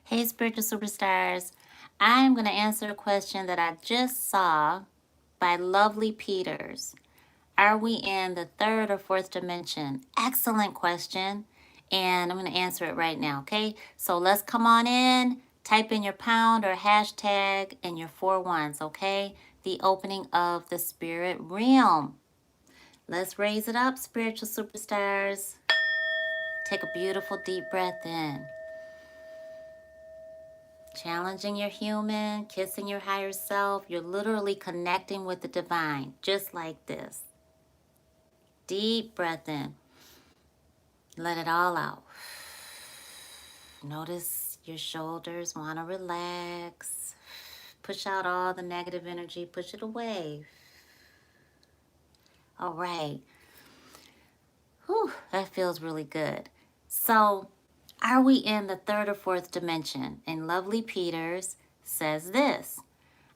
Hey, spiritual superstars. I'm going to answer a question that I just saw by Lovely Peters. Are we in the third or fourth dimension? Excellent question. And I'm going to answer it right now, okay? So let's come on in, type in your pound or hashtag and your 4 1s, okay? The opening of the spirit realm. Let's raise it up, spiritual superstars. Take a beautiful deep breath in. Challenging your human, kissing your higher self. You're literally connecting with the divine, just like this. Deep breath in. Let it all out. Notice your shoulders want to relax. Push out all the negative energy. Push it away. All right. Whew, that feels really good. So, are we in the third or fourth dimension? And Lovely Peters says this.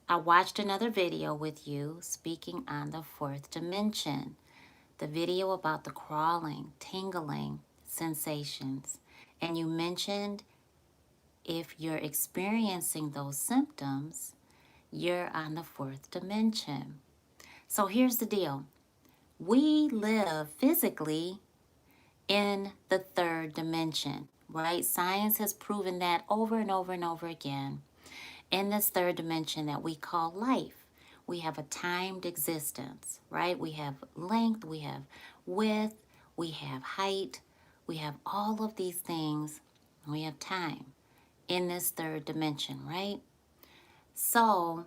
I watched another video with you speaking on the fourth dimension. The video about the crawling, tingling sensations. And you mentioned if you're experiencing those symptoms, you're on the fourth dimension. So here's the deal. We live physically in the third dimension, right? Science has proven that over and over and over again. In this third dimension that we call life, we have a timed existence, right? We have length, we have width, we have height, we have all of these things, and we have time in this third dimension, right? So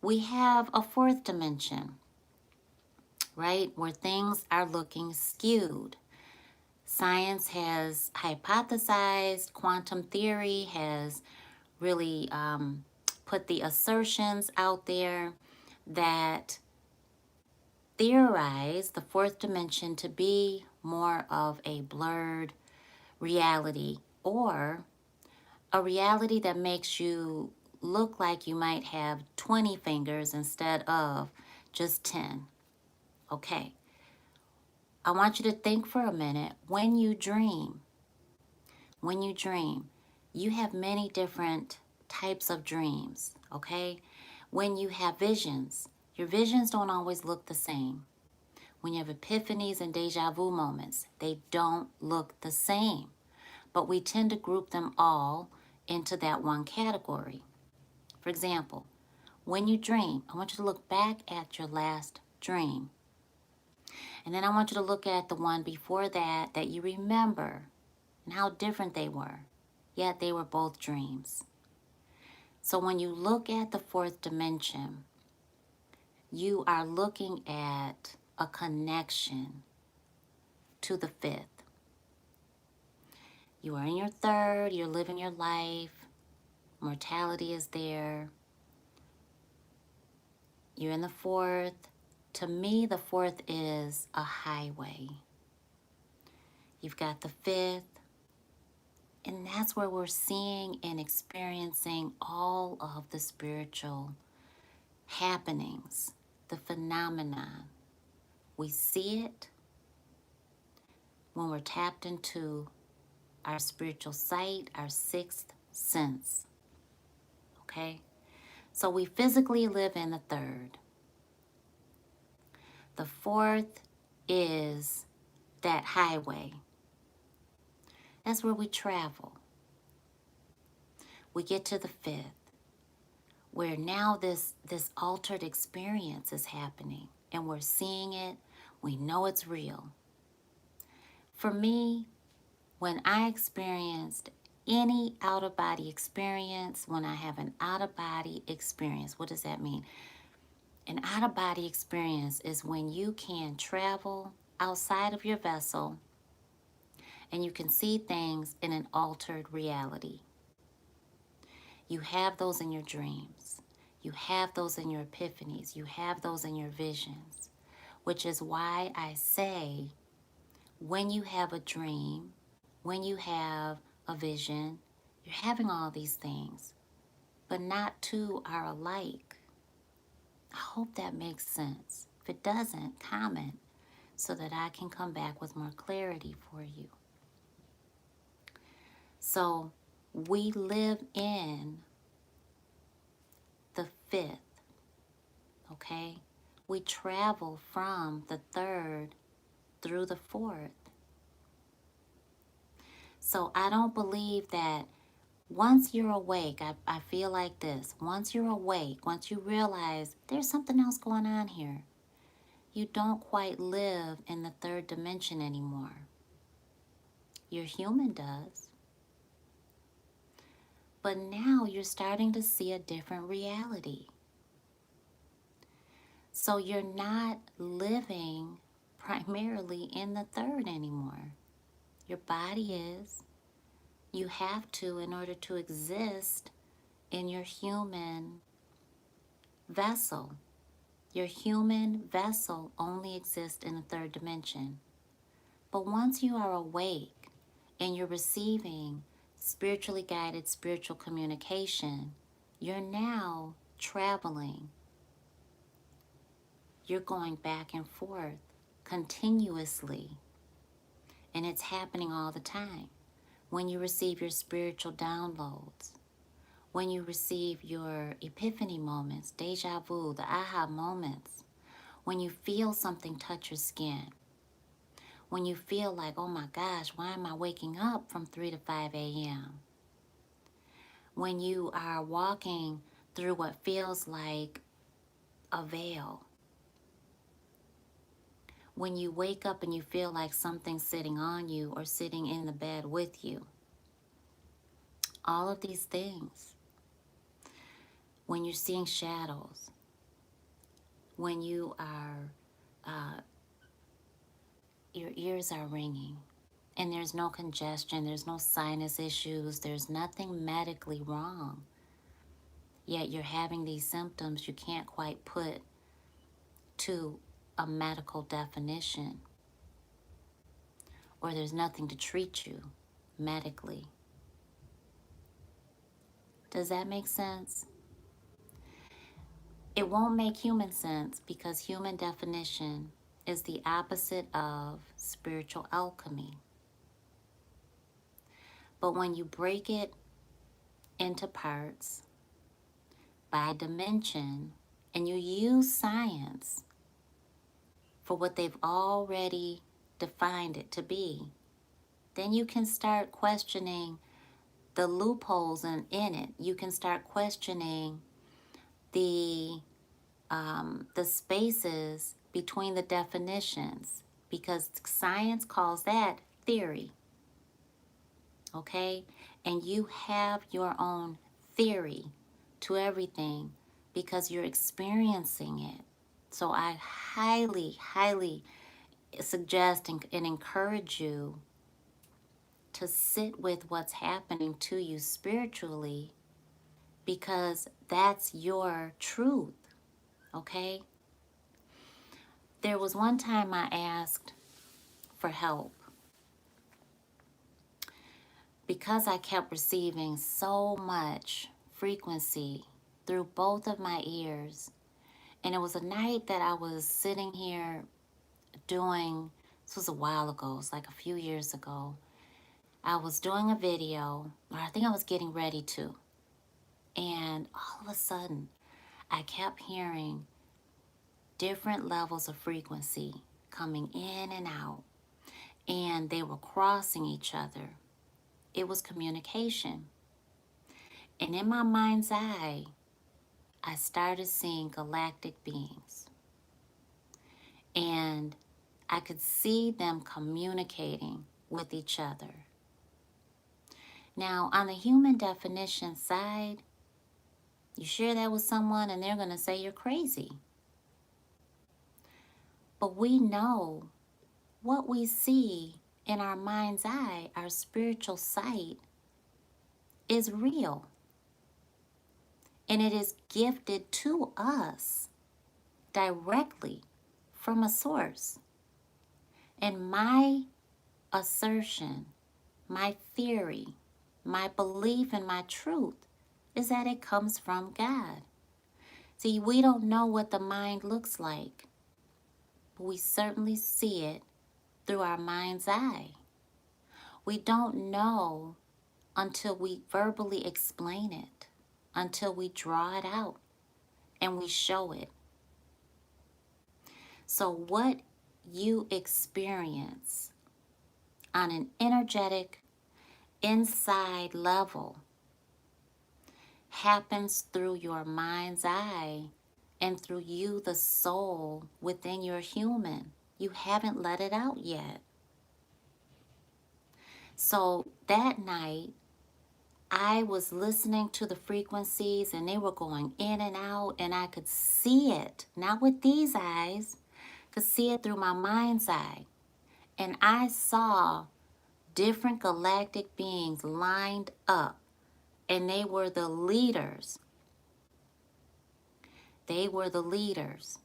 we have a fourth dimension, right? Where things are looking skewed. Science has hypothesized, quantum theory has really put the assertions out there that theorize the fourth dimension to be more of a blurred reality, or a reality that makes you look like you might have 20 fingers instead of just 10. Okay, I want you to think for a minute. When you dream, you have many different types of dreams, okay? When you have visions, your visions don't always look the same. When you have epiphanies and deja vu moments, they don't look the same. But we tend to group them all into that one category. For example, when you dream, I want you to look back at your last dream. And then I want you to look at the one before that that you remember and how different they were. Yet they were both dreams. So when you look at the fourth dimension, you are looking at a connection to the fifth. You are in your third, you're living your life, mortality is there. You're in the fourth. To me, the fourth is a highway. You've got the fifth, and that's where we're seeing and experiencing all of the spiritual happenings, the phenomenon. We see it when we're tapped into our spiritual sight, our sixth sense. Okay? So we physically live in the third. The fourth is that highway. That's where we travel. We get to the fifth, where now this altered experience is happening, and we're seeing it. We know it's real. For me, when I experienced any out-of-body experience, when I have an out-of-body experience, what does that mean? An out-of-body experience is when you can travel outside of your vessel and you can see things in an altered reality. You have those in your dreams. You have those in your epiphanies. You have those in your visions, which is why I say when you have a dream, when you have a vision, you're having all these things, but not two are alike. I hope that makes sense. If it doesn't, comment so that I can come back with more clarity for you. So We live in the fifth, okay? We travel from the third through the fourth. So I don't believe that once you're awake, I feel like this. Once you're awake, once you realize there's something else going on here, you don't quite live in the third dimension anymore. Your human does. But now you're starting to see a different reality. So you're not living primarily in the third anymore. Your body is. You have to in order to exist in your human vessel. Your human vessel only exists in the third dimension. But once you are awake and you're receiving spiritually guided spiritual communication, you're now traveling. You're going back and forth continuously. And it's happening all the time. When you receive your spiritual downloads, when you receive your epiphany moments, deja vu, the aha moments, when you feel something touch your skin, when you feel like, oh my gosh, why am I waking up from 3 to 5 a.m.? When you are walking through what feels like a veil, when you wake up and you feel like something's sitting on you or sitting in the bed with you, all of these things, when you're seeing shadows, when you are, your ears are ringing, and there's no congestion, there's no sinus issues, there's nothing medically wrong, yet you're having these symptoms you can't quite put to a medical definition, or there's nothing to treat you medically. Does that make sense? It won't make human sense because human definition is the opposite of spiritual alchemy. But when you break it into parts by dimension and you use science for what they've already defined it to be, then you can start questioning the loopholes in it. You can start questioning the spaces between the definitions, because science calls that theory, okay? And you have your own theory to everything because you're experiencing it. So I highly, highly suggest and encourage you to sit with what's happening to you spiritually, because that's your truth, okay? There was one time I asked for help because I kept receiving so much frequency through both of my ears. And it was a night that I was sitting here doing, this was a while ago, it was like a few years ago. I was doing a video, or I think I was getting ready to. And all of a sudden, I kept hearing different levels of frequency coming in and out, and they were crossing each other. It was communication. And in my mind's eye, I started seeing galactic beings. And I could see them communicating with each other. Now, on the human definition side, you share that with someone and they're going to say you're crazy. But we know what we see in our mind's eye, our spiritual sight, is real. And it is gifted to us directly from a source. And my assertion, my theory, my belief, and my truth is that it comes from God. See, we don't know what the mind looks like, but we certainly see it through our mind's eye. We don't know until we verbally explain it, until we draw it out and we show it. So what you experience on an energetic inside level happens through your mind's eye and through you, the soul within your human. You haven't let it out yet. So that night, I was listening to the frequencies and they were going in and out, and I could see it, not with these eyes, could see it through my mind's eye. And I saw different galactic beings lined up, and they were the leaders. They were the leaders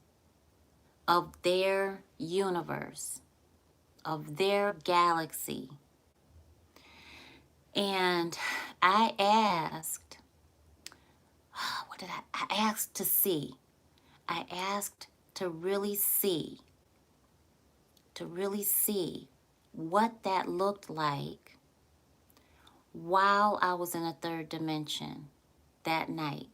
of their universe, of their galaxy. And I asked, what did I asked to see. I asked to really see what that looked like while I was in a third dimension that night.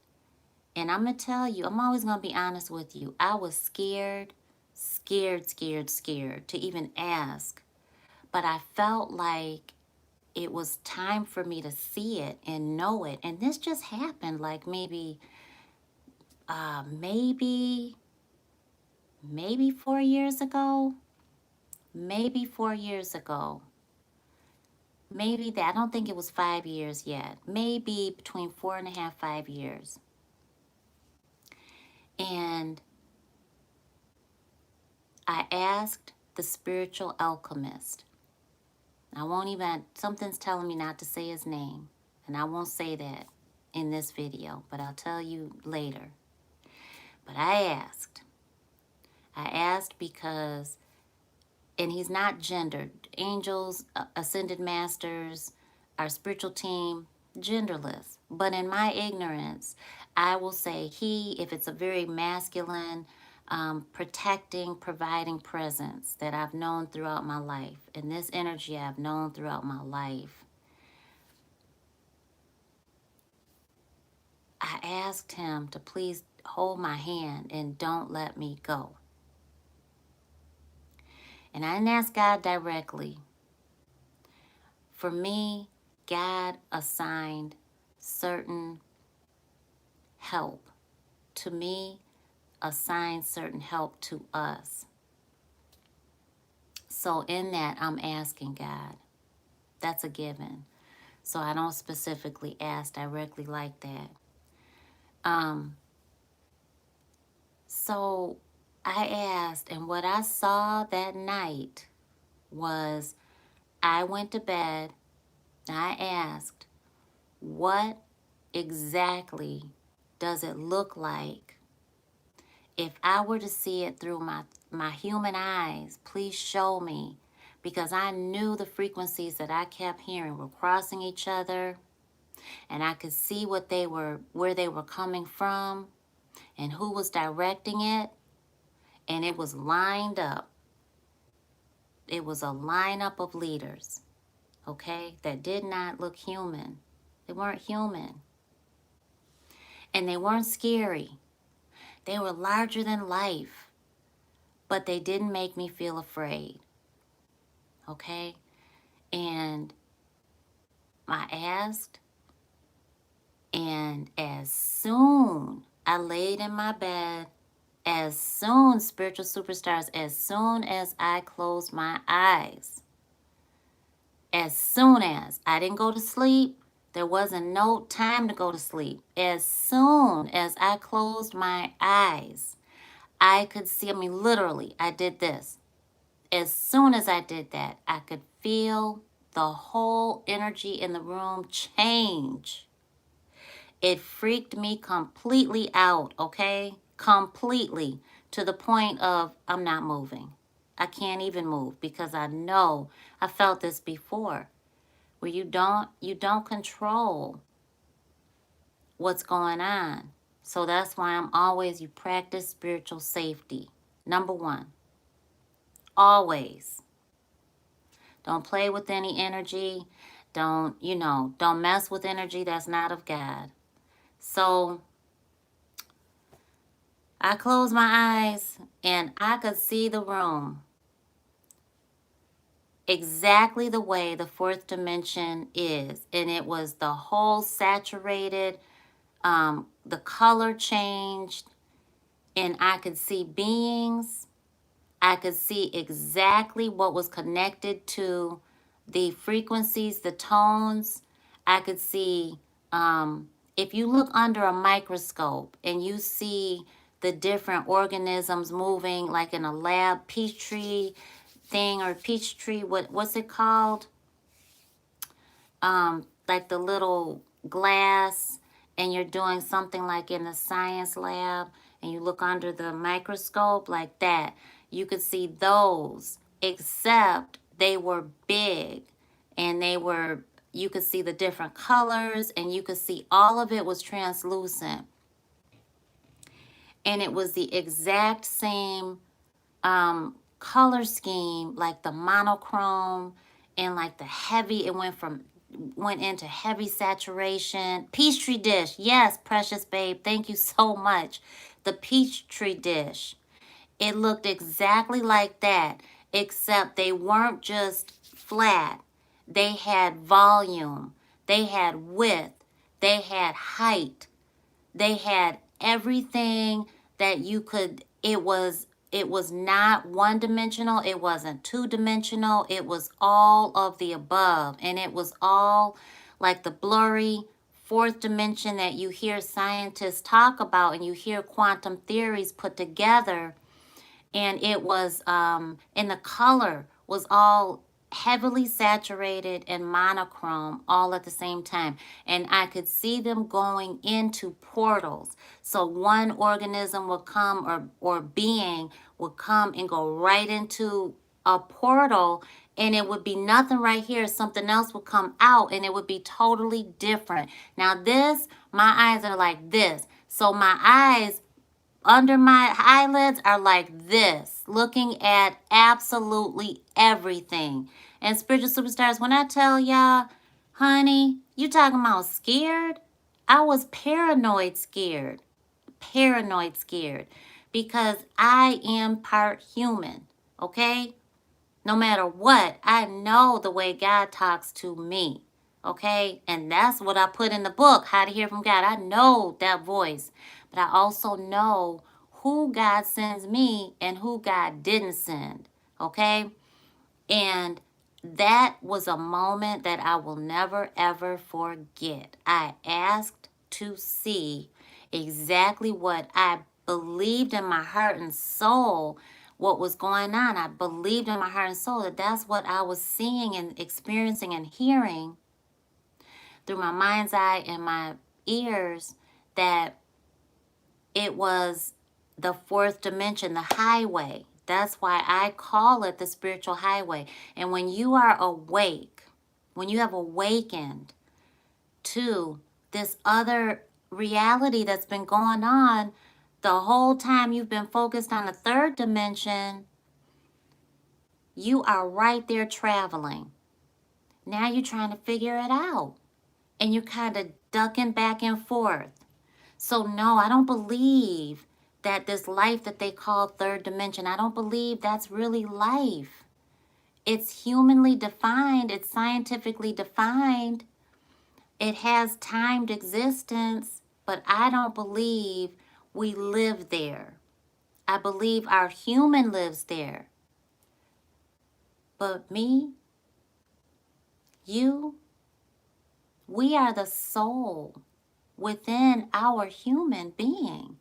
And I'm going to tell you, I'm always going to be honest with you. I was scared to even ask. But I felt like it was time for me to see it and know it. And this just happened like maybe 4 years ago. Maybe 4 years ago. Maybe that. I don't think it was 5 years yet. Maybe between 4.5, 5 years. And I asked the spiritual alchemist. I won't even, something's telling me not to say his name. And I won't say that in this video, but I'll tell you later. But I asked. I asked because, and he's not gendered. Angels, ascended masters, our spiritual team, genderless. But in my ignorance, I will say he, if it's a very masculine, protecting, providing presence that I've known throughout my life, and this energy I've known throughout my life, I asked him to please hold my hand and don't let me go. And I didn't ask God directly. For me, God assigned certain help to me, assigned certain help to us. So in that, I'm asking God. That's a given. So I don't specifically ask directly like that. So I asked, and what I saw that night was, I went to bed, I asked, what exactly does it look like? If I were to see it through my human eyes, please show me. Because I knew the frequencies that I kept hearing were crossing each other, and I could see what they were, where they were coming from, and who was directing it, and it was lined up. It was a lineup of leaders, okay, that did not look human. They weren't human. And they weren't scary. They were larger than life, but they didn't make me feel afraid, okay? And I asked, and as soon I laid in my bed, as soon, spiritual superstars, as soon as I closed my eyes, as soon as I didn't go to sleep, there wasn't no time to go to sleep. As soon as I closed my eyes, I could see, I mean, literally, I did this. As soon as I did that, I could feel the whole energy in the room change. It freaked me completely out, okay? Completely, to the point of I'm not moving. I can't even move because I know I felt this before, where you don't control what's going on. So that's why I'm always, you practice spiritual safety. Number one, always. Don't play with any energy. Don't, don't mess with energy that's not of God. So I closed my eyes and I could see the room exactly the way the fourth dimension is. And it was the whole saturated, the color changed, and I could see beings. I could see exactly what was connected to the frequencies, the tones. I could see, if you look under a microscope and you see the different organisms moving like in a lab Peachtree thing, or Peachtree, what's it called? Like the little glass, and you're doing something like in the science lab and you look under the microscope like that, you could see those, except they were big, and you could see the different colors, and you could see all of it was translucent, and it was the exact same color scheme, like the monochrome, and like the heavy, it went into heavy saturation. Peachtree dish, yes, precious babe, thank you so much. The Peachtree dish, it looked exactly like that, except they weren't just flat. They had volume, they had width, they had height, they had everything that you could. It was not one dimensional, it wasn't two dimensional, it was all of the above, and it was all like the blurry fourth dimension that you hear scientists talk about and you hear quantum theories put together. And it was and the color was all heavily saturated and monochrome all at the same time, and I could see them going into portals. So one organism would come, or being would come and go right into a portal, and it would be nothing right here, something else would come out and it would be totally different. Now this, my eyes are like this, so my eyes under my eyelids are like this, looking at absolutely everything. And spiritual superstars, when I tell y'all, honey, you talking about scared? I was paranoid scared. Paranoid scared. Because I am part human, okay? No matter what, I know the way God talks to me, okay? And that's what I put in the book, How to Hear from God. I know that voice, but I also know who God sends me and who God didn't send, okay? And that was a moment that I will never, ever forget. I asked to see exactly what I believed in my heart and soul, what was going on. I believed in my heart and soul that that's what I was seeing and experiencing and hearing through my mind's eye and my ears, that it was the fourth dimension, the highway. That's why I call it the spiritual highway. And when you are awake, when you have awakened to this other reality that's been going on the whole time you've been focused on the third dimension, you are right there traveling. Now you're trying to figure it out, and you're kind of ducking back and forth. So no, I don't believe that this life that they call third dimension, I don't believe that's really life. It's humanly defined, it's scientifically defined, it has timed existence, but I don't believe we live there. I believe our human lives there. But me, you, we are the soul within our human being.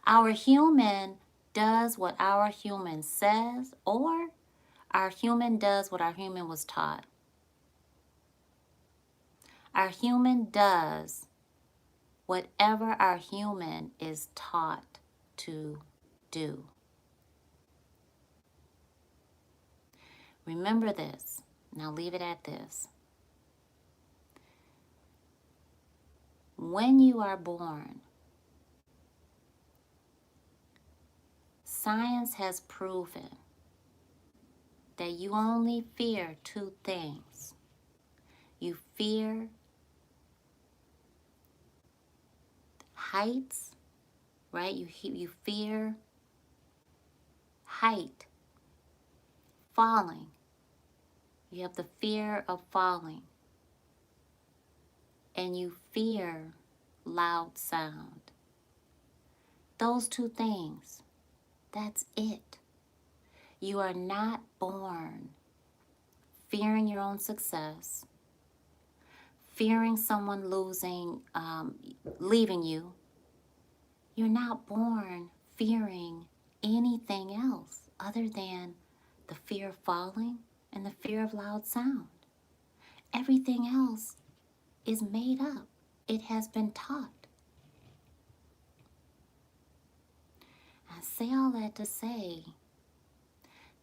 Our human does what our human says, or our human does what our human was taught. Our human does whatever our human is taught to do. Remember this. Now leave it at this. When you are born, science has proven that you only fear two things. You fear heights, right? You fear height, falling. You have the fear of falling. And you fear loud sound. Those two things, that's it. You are not born fearing your own success, fearing someone leaving you. You're not born fearing anything else other than the fear of falling and the fear of loud sound. Everything else is made up. It has been taught. I say all that to say,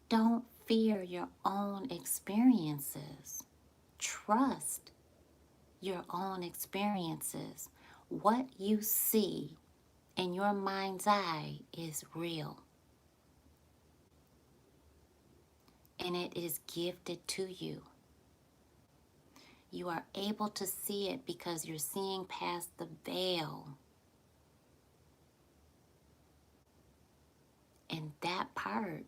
don't fear your own experiences. Trust your own experiences. What you see in your mind's eye is real. And it is gifted to you. You are able to see it because you're seeing past the veil. And that part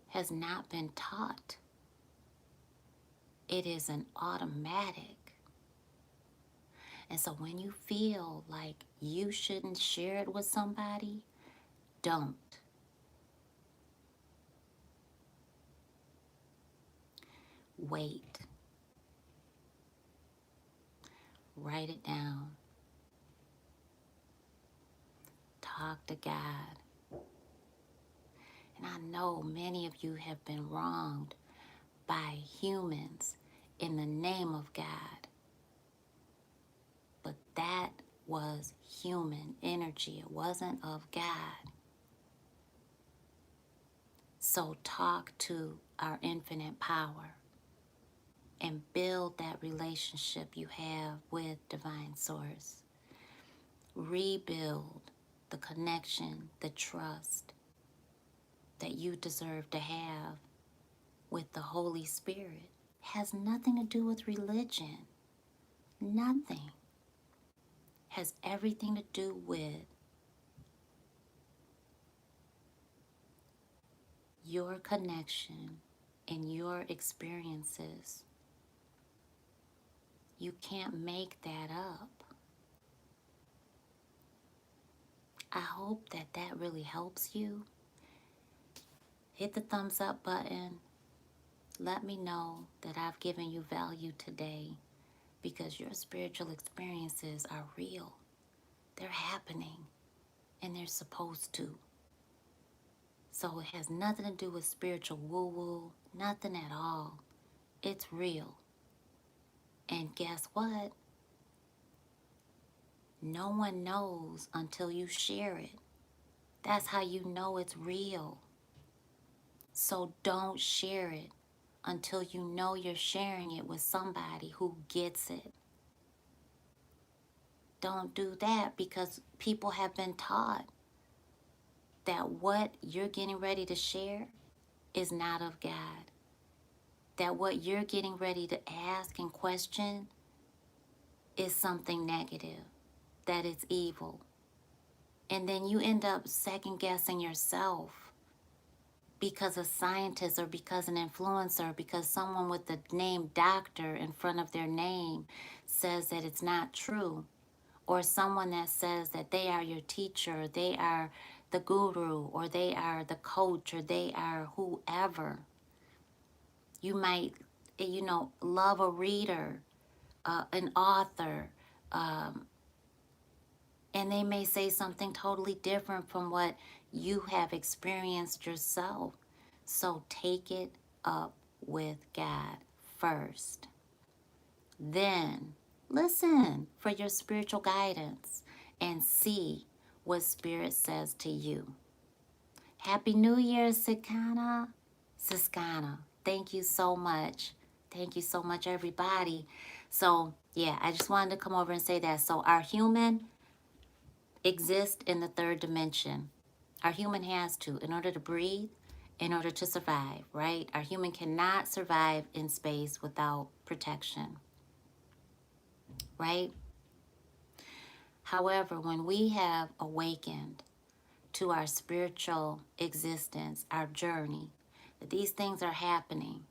has not been taught. It is an automatic. And so when you feel like you shouldn't share it with somebody, don't. Wait. Write it down. Talk to God. And I know many of you have been wronged by humans in the name of God. But that was human energy. It wasn't of God. So talk to our infinite power and build that relationship you have with Divine Source. Rebuild the connection, the trust that you deserve to have with the Holy Spirit. Has nothing to do with religion. Nothing. Has everything to do with your connection and your experiences. You can't make that up. I hope that that really helps you. Hit the thumbs up button. Let me know that I've given you value today, because your spiritual experiences are real. They're happening, and they're supposed to. So it has nothing to do with spiritual woo-woo, nothing at all. It's real. And guess what? No one knows until you share it. That's how you know it's real. So don't share it until you know you're sharing it with somebody who gets it. Don't do that, because people have been taught that what you're getting ready to share is not of God. That what you're getting ready to ask and question is something negative, that it's evil. And then you end up second guessing yourself because a scientist, or because an influencer, because someone with the name doctor in front of their name says that it's not true. Or someone that says that they are your teacher, they are the guru, or they are the coach, or they are whoever. You might, love a reader, an author, and they may say something totally different from what you have experienced yourself. So take it up with God first. Then listen for your spiritual guidance and see what Spirit says to you. Happy New Year, Siskana. Siskana, thank you so much. Thank you so much, everybody. So, yeah, I just wanted to come over and say that. So our human exists in the third dimension. Our human has to, in order to breathe, in order to survive, right? Our human cannot survive in space without protection, right? However, when we have awakened to our spiritual existence, our journey, that these things are happening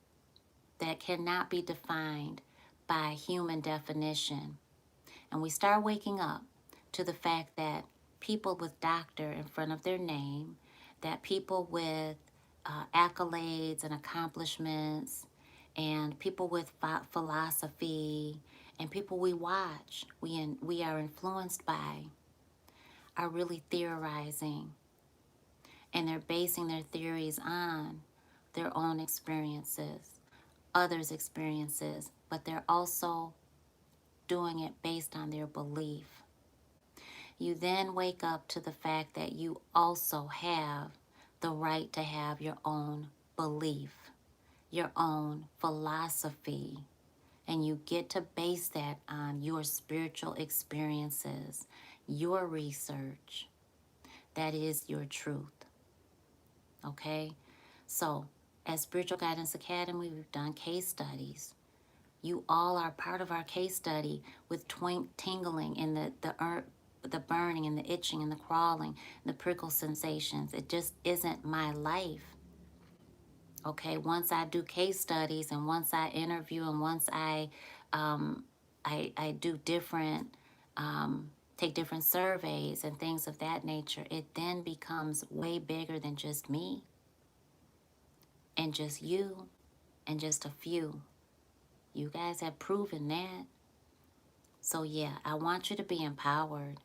that cannot be defined by human definition, and we start waking up to the fact that people with doctor in front of their name, that people with accolades and accomplishments, and people with philosophy, and people we watch, we are influenced by, are really theorizing, and they're basing their theories on their own experiences, others' experiences, but they're also doing it based on their belief. You then wake up to the fact that you also have the right to have your own belief, your own philosophy, and you get to base that on your spiritual experiences, your research. That is your truth, okay? So, at Spiritual Guidance Academy, we've done case studies. You all are part of our case study with tingling in the burning and the itching and the crawling, the prickle sensations. It just isn't my life. Okay, once I do case studies and once I interview and once I do different take different surveys and things of that nature, it then becomes way bigger than just me and just you and just a few. You guys have proven that. So yeah, I want you to be empowered,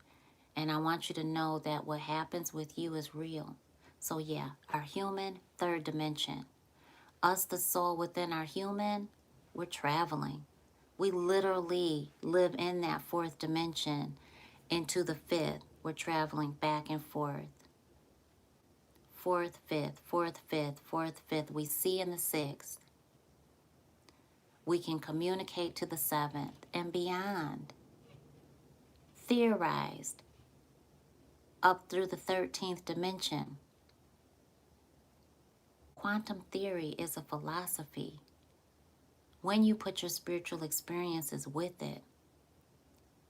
and I want you to know that what happens with you is real. So yeah, our human third dimension. Us, the soul within our human, we're traveling. We literally live in that fourth dimension into the fifth. We're traveling back and forth. Fourth, fifth, fourth, fifth, fourth, fifth. We see in the sixth. We can communicate to the seventh and beyond. Theorized up through the 13th dimension. Quantum theory is a philosophy. When you put your spiritual experiences with it,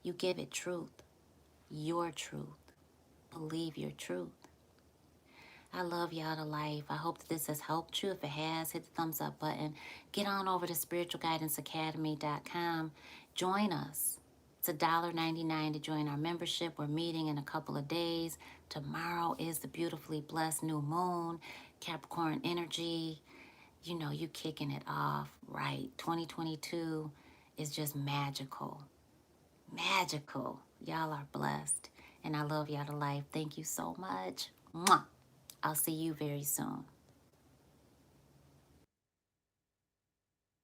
you give it truth, your truth. Believe your truth. I love y'all to life. I hope that this has helped you. If it has, hit the thumbs up button. Get on over to spiritualguidanceacademy.com. Join us. It's $1.99 to join our membership. We're meeting in a couple of days. Tomorrow is the beautifully blessed new moon, Capricorn energy. You know, you kicking it off right. 2022 is just magical. Magical. Y'all are blessed. And I love y'all to life. Thank you so much. Mwah. I'll see you very soon.